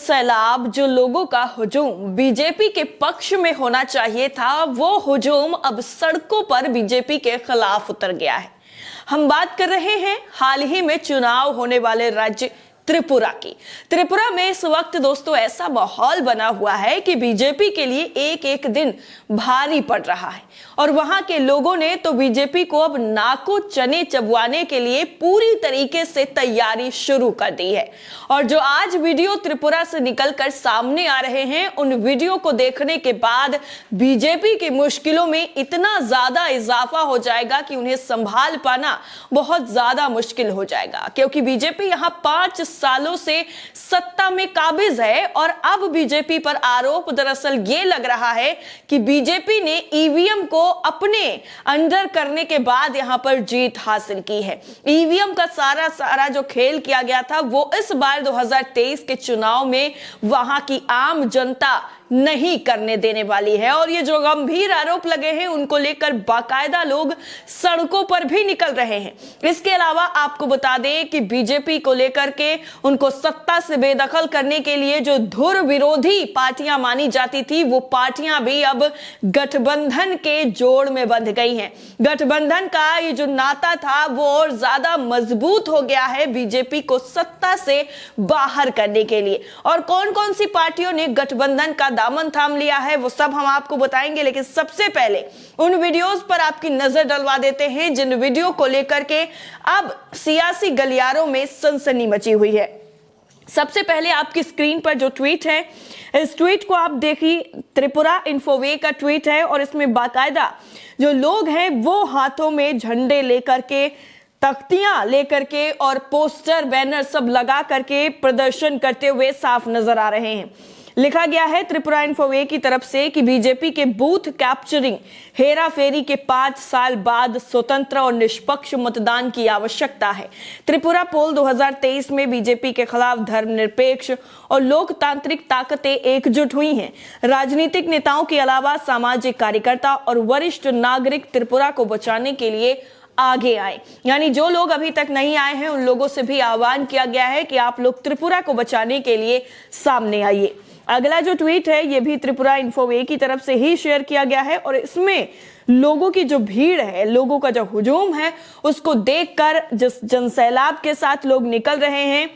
सैलाब, जो लोगों का हुजूम बीजेपी के पक्ष में होना चाहिए था, वो हुजूम अब सड़कों पर बीजेपी के खिलाफ उतर गया है। हम बात कर रहे हैं हाल ही में चुनाव होने वाले राज्य त्रिपुरा की। त्रिपुरा में इस वक्त दोस्तों ऐसा माहौल बना हुआ है कि बीजेपी के लिए एक एक दिन भारी पड़ रहा है और वहां के लोगों ने तो बीजेपी को अब नाको चने चबवाने के लिए पूरी तरीके से तैयारी शुरू कर दी है। और जो आज वीडियो त्रिपुरा से निकलकर सामने आ रहे हैं, उन वीडियो को देखने के बाद बीजेपी की मुश्किलों में इतना ज्यादा इजाफा हो जाएगा कि उन्हें संभाल पाना बहुत ज्यादा मुश्किल हो जाएगा, क्योंकि बीजेपी यहां 5 सालों से सत्ता में काबिज है। और अब बीजेपी पर आरोप दरअसल ये लग रहा है कि बीजेपी ने ईवीएम को अपने अंडर करने के बाद यहां पर जीत हासिल की है। ईवीएम का सारा जो खेल किया गया था वो इस बार 2023 के चुनाव में वहां की आम जनता नहीं करने देने वाली है। और ये जो गंभीर आरोप लगे हैं उनको लेकर बाकायदा लोग सड़कों पर भी निकल रहे हैं। इसके अलावा आपको बता दें कि बीजेपी को लेकर के उनको सत्ता से बेदखल करने के लिए जो धुर विरोधी पार्टियां मानी जाती थी, वो पार्टियां भी अब गठबंधन के जोड़ में बंध गई हैं। गठबंधन का ये जो नाता था वो और ज्यादा मजबूत हो गया है बीजेपी को सत्ता से बाहर करने के लिए। और कौन कौन सी पार्टियों ने गठबंधन का दामन थाम लिया है वो सब हम आपको बताएंगे, लेकिन सबसे पहले उन वीडियोस पर आपकी नजर डलवा देते हैं जिन वीडियो को लेकर के अब सियासी गलियारों में सनसनी मची हुई है। सबसे पहले आपकी स्क्रीन पर जो ट्वीट है, इस ट्वीट को आप देखिए, त्रिपुरा इन्फोवे का ट्वीट है और इसमें बाकायदा जो लोग हैं वो हाथों में झंडे लेकर के, तख्तियां लेकर के और पोस्टर बैनर सब लगा करके प्रदर्शन करते हुए साफ नजर आ रहे हैं। लिखा गया है त्रिपुरा इन्फोवे की तरफ से कि बीजेपी के बूथ कैप्चरिंग हेरा फेरी के 5 साल बाद स्वतंत्र और निष्पक्ष मतदान की आवश्यकता है। त्रिपुरा पोल 2023 में बीजेपी के खिलाफ धर्मनिरपेक्ष और लोकतांत्रिक ताकतें एकजुट हुई हैं। राजनीतिक नेताओं के अलावा सामाजिक कार्यकर्ता और वरिष्ठ नागरिक त्रिपुरा को बचाने के लिए आगे आए। यानी जो लोग अभी तक नहीं आए हैं उन लोगों से भी आह्वान किया गया है कि आप लोग त्रिपुरा को बचाने के लिए सामने आइए। अगला जो ट्वीट है ये भी त्रिपुरा इन्फोवे की तरफ से ही शेयर किया गया है और इसमें लोगों की जो भीड़ है, लोगों का जो हुजूम है, उसको देखकर जिस जनसैलाब के साथ लोग निकल रहे हैं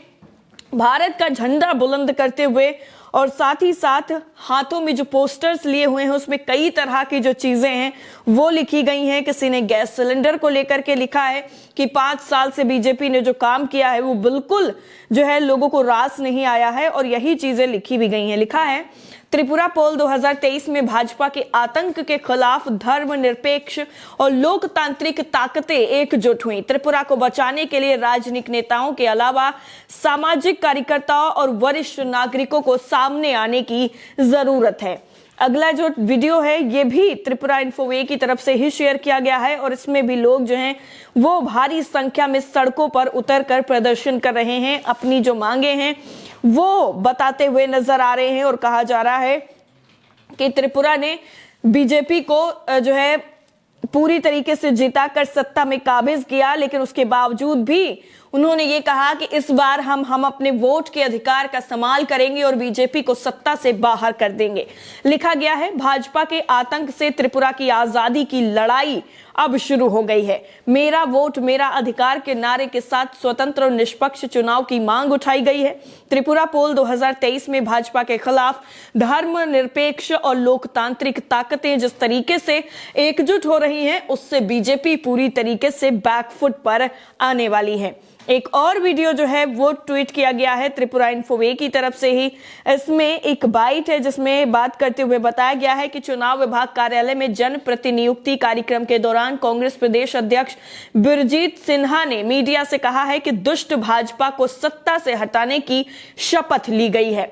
भारत का झंडा बुलंद करते हुए, और साथ ही साथ हाथों में जो पोस्टर्स लिए हुए हैं उसमें कई तरह की जो चीजें हैं वो लिखी गई हैं। किसी ने गैस सिलेंडर को लेकर के लिखा है कि 5 साल से बीजेपी ने जो काम किया है वो बिल्कुल जो है लोगों को रास नहीं आया है, और यही चीजें लिखी भी गई हैं। लिखा है त्रिपुरा पोल 2023 में भाजपा के आतंक के खिलाफ धर्मनिरपेक्ष और लोकतांत्रिक ताकतें एकजुट हुई। त्रिपुरा को बचाने के लिए राजनीतिक नेताओं के अलावा सामाजिक कार्यकर्ताओं और वरिष्ठ नागरिकों को सामने आने की जरूरत है। अगला जो वीडियो है ये भी त्रिपुरा इन्फोवे की तरफ से ही शेयर किया गया है और इसमें भी लोग जो हैं वो भारी संख्या में सड़कों पर उतरकर प्रदर्शन कर रहे हैं, अपनी जो मांगे हैं वो बताते हुए नजर आ रहे हैं। और कहा जा रहा है कि त्रिपुरा ने बीजेपी को जो है पूरी तरीके से जिताकर सत्ता में काबिज किया, लेकिन उसके बावजूद भी उन्होंने ये कहा कि इस बार हम अपने वोट के अधिकार का इस्तेमाल करेंगे और बीजेपी को सत्ता से बाहर कर देंगे। लिखा गया है भाजपा के आतंक से त्रिपुरा की आजादी की लड़ाई अब शुरू हो गई है। मेरा वोट मेरा अधिकार के नारे के साथ स्वतंत्र और निष्पक्ष चुनाव की मांग उठाई गई है। त्रिपुरा पोल 2023 में भाजपा के खिलाफ धर्मनिरपेक्ष और लोकतांत्रिक ताकतें जिस तरीके से एकजुट हो रही हैं उससे बीजेपी पूरी तरीके से बैकफुट पर आने वाली है। एक और वीडियो जो है वो ट्वीट किया गया है त्रिपुरा इन्फोवे की तरफ से ही। इसमें एक बाइट है जिसमें बात करते हुए बताया गया है कि चुनाव विभाग कार्यालय में जन प्रतिनियुक्ति कार्यक्रम के दौरान कांग्रेस प्रदेश अध्यक्ष बिरजीत सिन्हा ने मीडिया से कहा है कि दुष्ट भाजपा को सत्ता से हटाने की शपथ ली गई है।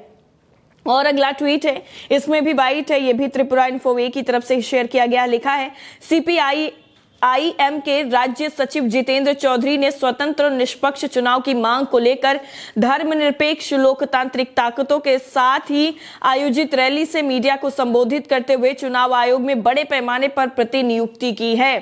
और अगला ट्वीट है, इसमें भी बाइट है, ये भी त्रिपुरा इन्फोवे की तरफ से शेयर किया गया। लिखा है CPIM के राज्य सचिव जितेंद्र चौधरी ने स्वतंत्र और निष्पक्ष चुनाव की मांग को लेकर धर्मनिरपेक्ष लोकतांत्रिक ताकतों के साथ ही आयोजित रैली से मीडिया को संबोधित करते हुए चुनाव आयोग में बड़े पैमाने पर प्रतिनियुक्ति की है।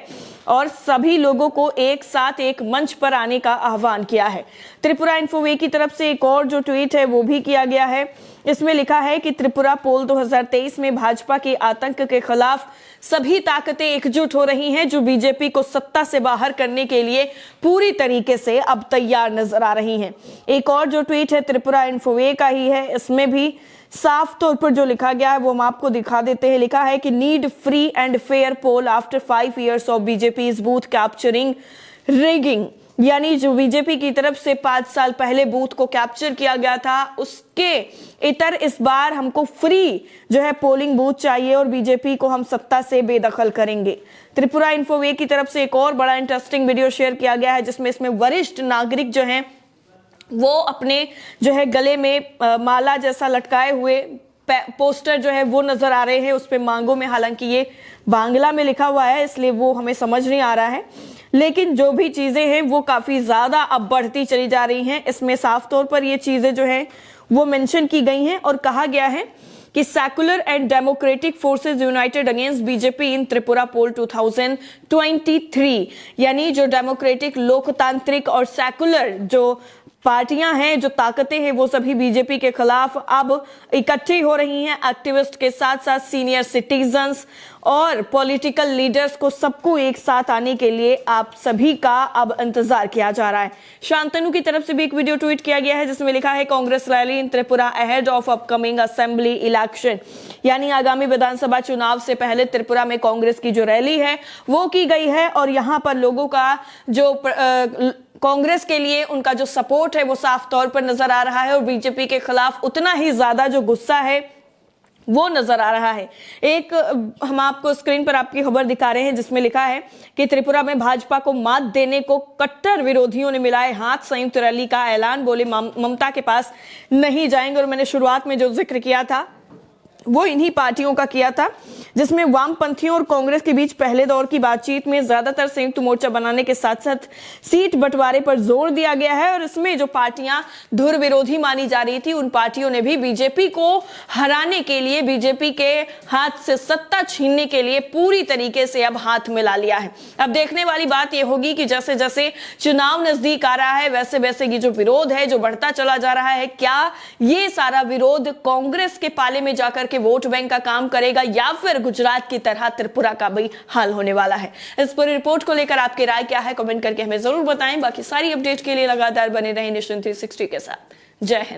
और सभी लोगों को एक साथ एक मंच पर आने का आह्वान किया है। त्रिपुरा इन्फोवे की तरफ से एक और जो ट्वीट है वो भी किया गया है। इसमें लिखा है कि त्रिपुरा पोल 2023 में भाजपा के आतंक के खिलाफ सभी ताकतें एकजुट हो रही हैं, जो बीजेपी को सत्ता से बाहर करने के लिए पूरी तरीके से अब तैयार नजर आ रही हैं। एक और जो ट्वीट है त्रिपुरा इन्फोवे का ही है, इसमें भी साफ तौर पर जो लिखा गया है वो हम आपको दिखा देते हैं। लिखा है कि need free and fair poll after 5 years of BJP booth capturing rigging, यानी जो बीजेपी की तरफ से 5 साल पहले बूथ को कैप्चर किया गया था उसके इतर इस बार हमको फ्री जो है पोलिंग बूथ चाहिए और बीजेपी को हम सत्ता से बेदखल करेंगे। त्रिपुरा इन्फोवे की तरफ से एक और बड़ा इंटरेस्टिंग वीडियो शेयर किया गया है, जिसमें इसमें वरिष्ठ नागरिक जो हैं वो अपने जो है गले में माला जैसा लटकाए हुए पोस्टर जो है वो नजर आ रहे हैं। उस पे मांगों में, हालांकि ये बांग्ला में लिखा हुआ है इसलिए वो हमें समझ नहीं आ रहा है, लेकिन जो भी चीजें हैं वो काफी ज्यादा अब बढ़ती चली जा रही हैं। इसमें साफ तौर पर ये चीजें जो हैं वो मेंशन की गई हैं और कहा गया है कि secular and democratic forces united against BJP in Tripura poll 2023, यानी जो डेमोक्रेटिक, लोकतांत्रिक और सेकुलर जो पार्टियां हैं, जो ताकतें हैं, वो सभी बीजेपी के खिलाफ अब इकट्ठी हो रही हैं। एक्टिविस्ट के साथ साथ सीनियर सिटीजन्स और पॉलिटिकल लीडर्स को सबको एक साथ आने के लिए आप सभी का अब इंतजार किया जा रहा है। शांतनु की तरफ से भी एक वीडियो ट्वीट किया गया है जिसमें लिखा है Congress rally in Tripura ahead of upcoming assembly election, यानी आगामी विधानसभा चुनाव से पहले त्रिपुरा में कांग्रेस की जो रैली है वो की गई है और यहाँ पर लोगों का जो कांग्रेस के लिए उनका जो सपोर्ट है वो साफ तौर पर नजर आ रहा है और बीजेपी के खिलाफ उतना ही ज्यादा जो गुस्सा है वो नजर आ रहा है। एक हम आपको स्क्रीन पर आपकी खबर दिखा रहे हैं जिसमें लिखा है कि त्रिपुरा में भाजपा को मात देने को कट्टर विरोधियों ने मिलाए हाथ, संयुक्त रैली का ऐलान, बोले ममता के पास नहीं जाएंगे। और मैंने शुरुआत में जो जिक्र किया था वो इन्हीं पार्टियों का किया था, जिसमें वामपंथियों और कांग्रेस के बीच पहले दौर की बातचीत में ज्यादातर संयुक्त मोर्चा बनाने के साथ साथ सीट बंटवारे पर जोर दिया गया है। और इसमें जो पार्टियां धुर विरोधी मानी जा रही थी उन पार्टियों ने भी बीजेपी को हराने के लिए, बीजेपी के हाथ से सत्ता छीनने के लिए पूरी तरीके से अब हाथ मिला लिया है। अब देखने वाली बात यह होगी कि जैसे जैसे चुनाव नजदीक आ रहा है वैसे वैसे ये जो विरोध है जो बढ़ता चला जा रहा है, क्या ये सारा विरोध कांग्रेस के पाले में जाकर के वोट बैंक का काम करेगा या फिर गुजरात की तरह त्रिपुरा का भी हाल होने वाला है। इस पूरी रिपोर्ट को लेकर आपकी राय क्या है कमेंट करके हमें जरूर बताएं। बाकी सारी अपडेट के लिए लगातार बने रहें नेशन 360 के साथ। जय हिंद।